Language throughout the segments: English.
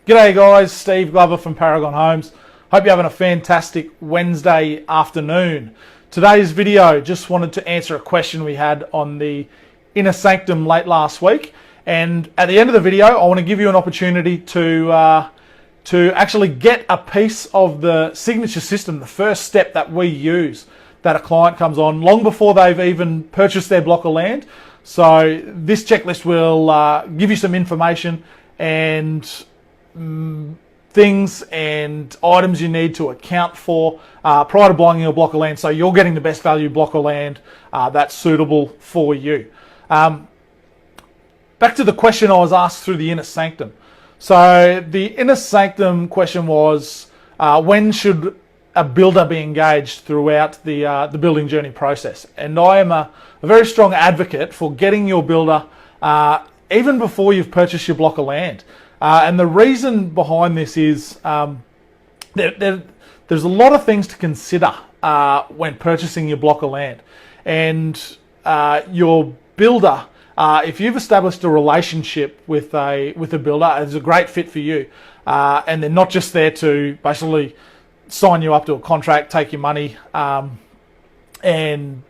G'day guys, Steve Glover from Paragon Homes. Hope you're having a fantastic Wednesday afternoon. Today's video, just wanted to answer a question we had on the Inner Sanctum late last week. And at the end of the video, I want to give you an opportunity to actually get a piece of the signature system, the first step that we use, that a client comes on long before they've even purchased their block of land. So this checklist will give you some information and things and items you need to account for prior to buying your block of land, so you're getting the best value block of land that's suitable for you. Back to the question I was asked through the Inner Sanctum. So the Inner Sanctum question was, when should a builder be engaged throughout the building journey process? And I am a very strong advocate for getting your builder even before you've purchased your block of land. And the reason behind this is there's a lot of things to consider when purchasing your block of land. And your builder, if you've established a relationship with a builder, it's a great fit for you. And they're not just there to basically sign you up to a contract, take your money, and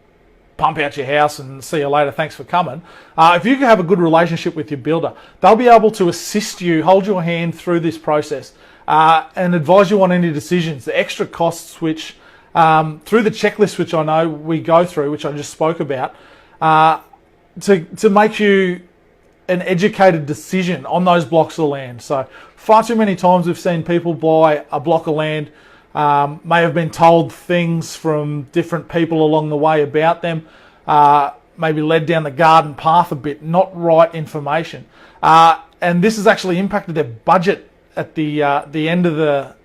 pump out your house and see you later, thanks for coming. If you can have a good relationship with your builder, they'll be able to assist you, hold your hand through this process, and advise you on any decisions. The extra costs which, through the checklist which I know we go through, which I just spoke about, to make you an educated decision on those blocks of land. So far too many times we've seen people buy a block of land, may have been told things from different people along the way about them, maybe led down the garden path a bit, not right information. And this has actually impacted their budget at the end of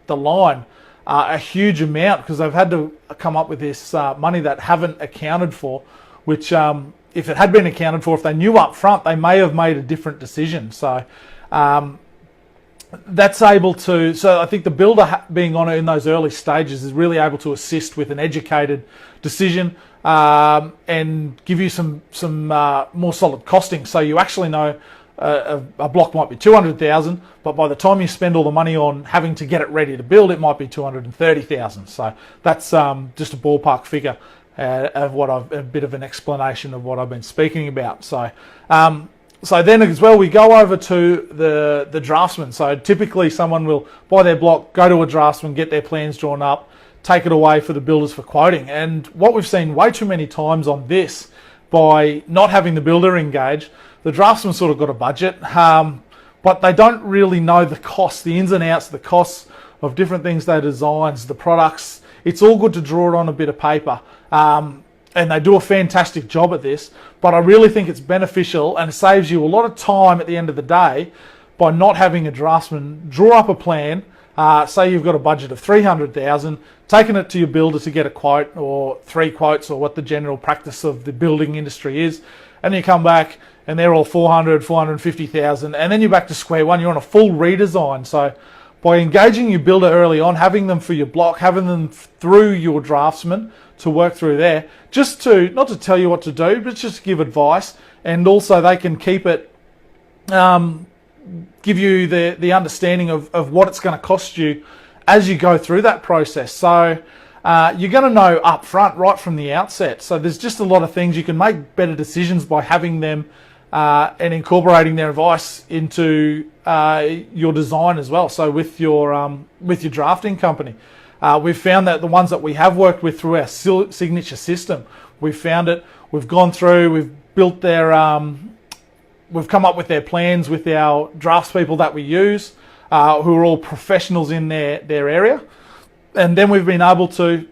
the line a huge amount, because they've had to come up with this money that haven't accounted for, which if it had been accounted for, if they knew up front, they may have made a different decision. So that's able to, so I think the builder being on it in those early stages is really able to assist with an educated decision and give you some more solid costing. So you actually know a block might be 200,000, but by the time you spend all the money on having to get it ready to build, it might be 230,000. So that's just a ballpark figure of a bit of an explanation of what I've been speaking about. So so then as well, we go over to the draftsman. So typically someone will buy their block, go to a draftsman, get their plans drawn up, take it away for the builders for quoting. And what we've seen way too many times on this, by not having the builder engage, the draftsman sort of got a budget, but they don't really know the costs, the ins and outs, the costs of different things they designs, the products. It's all good to draw it on a bit of paper. And they do a fantastic job at this, but I really think it's beneficial and it saves you a lot of time at the end of the day by not having a draftsman draw up a plan. Say you've got a budget of 300,000, taking it to your builder to get a quote or 3 quotes, or what the general practice of the building industry is, and you come back and they're all 400, 450,000, and then you're back to square one. You're on a full redesign. So by engaging your builder early on, having them for your block, having them through your draftsman to work through there, just to, not to tell you what to do, but just to give advice, and also they can keep it, give you the understanding of what it's going to cost you as you go through that process. So you're going to know up front, right from the outset. So there's just a lot of things. You can make better decisions by having them and incorporating their advice into your design as well. So with your drafting company, we've found that the ones that we have worked with through our signature system, we've found it. We've gone through, we've built their, we've come up with their plans with our draftspeople that we use, who are all professionals in their area, and then we've been able to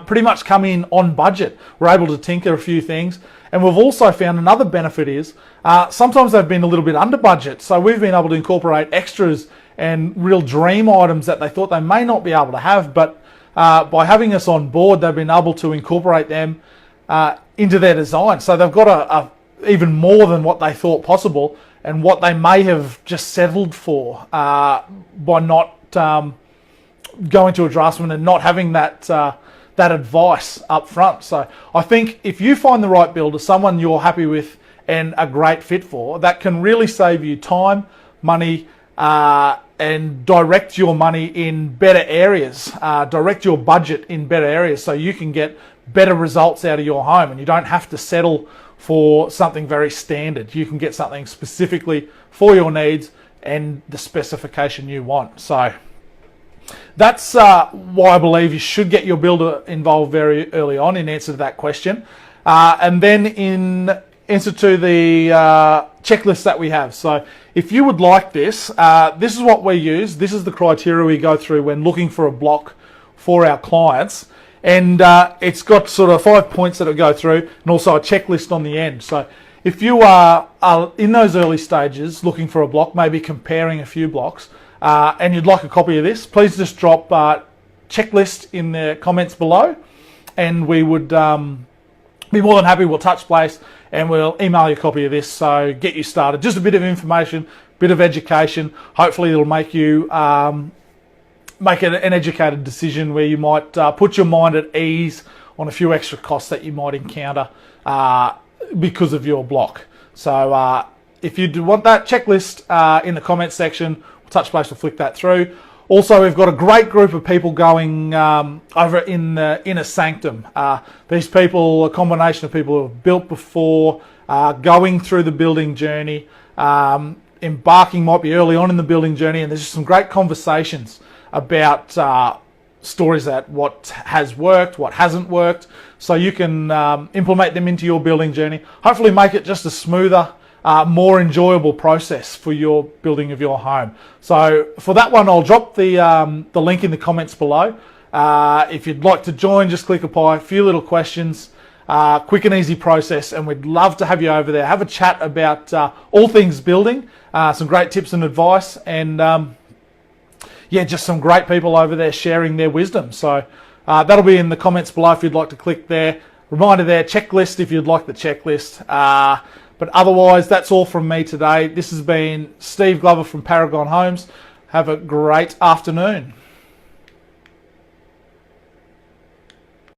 pretty much come in on budget. We're able to tinker a few things. And we've also found another benefit is sometimes they've been a little bit under budget. So we've been able to incorporate extras and real dream items that they thought they may not be able to have. But by having us on board, they've been able to incorporate them into their design. So they've got even more than what they thought possible, and what they may have just settled for by not going to a draftsman and not having that advice up front. So I think if you find the right builder, someone you're happy with and a great fit for, that can really save you time, money, and direct your money in better areas, direct your budget in better areas so you can get better results out of your home and you don't have to settle for something very standard. You can get something specifically for your needs and the specification you want. So that's why I believe you should get your builder involved very early on in answer to that question. And then in answer to the checklist that we have. So if you would like this, this is what we use. This is the criteria we go through when looking for a block for our clients. And it's got sort of 5 points that it go through and also a checklist on the end. So if you are in those early stages looking for a block, maybe comparing a few blocks, and you'd like a copy of this, please just drop checklist in the comments below, and we would be more than happy. We'll touch base and we'll email you a copy of this, so get you started. Just a bit of information, bit of education. Hopefully it'll make you make an educated decision where you might put your mind at ease on a few extra costs that you might encounter because of your block. So if you do want that checklist in the comments section, we'll touch base, we'll flick that through. Also, we've got a great group of people going over in the inner sanctum. These people, a combination of people who have built before, going through the building journey, embarking might be early on in the building journey, and there's just some great conversations about stories that what has worked, what hasn't worked, so you can implement them into your building journey. Hopefully make it just a smoother, more enjoyable process for your building of your home. So for that one, I'll drop the link in the comments below. If you'd like to join, just click apply. A few little questions, quick and easy process, and we'd love to have you over there. Have a chat about all things building, some great tips and advice, and yeah, just some great people over there sharing their wisdom. So that'll be in the comments below if you'd like to click there. Reminder there, checklist if you'd like the checklist. But otherwise, that's all from me today. This has been Steve Glover from Paragon Homes. Have a great afternoon.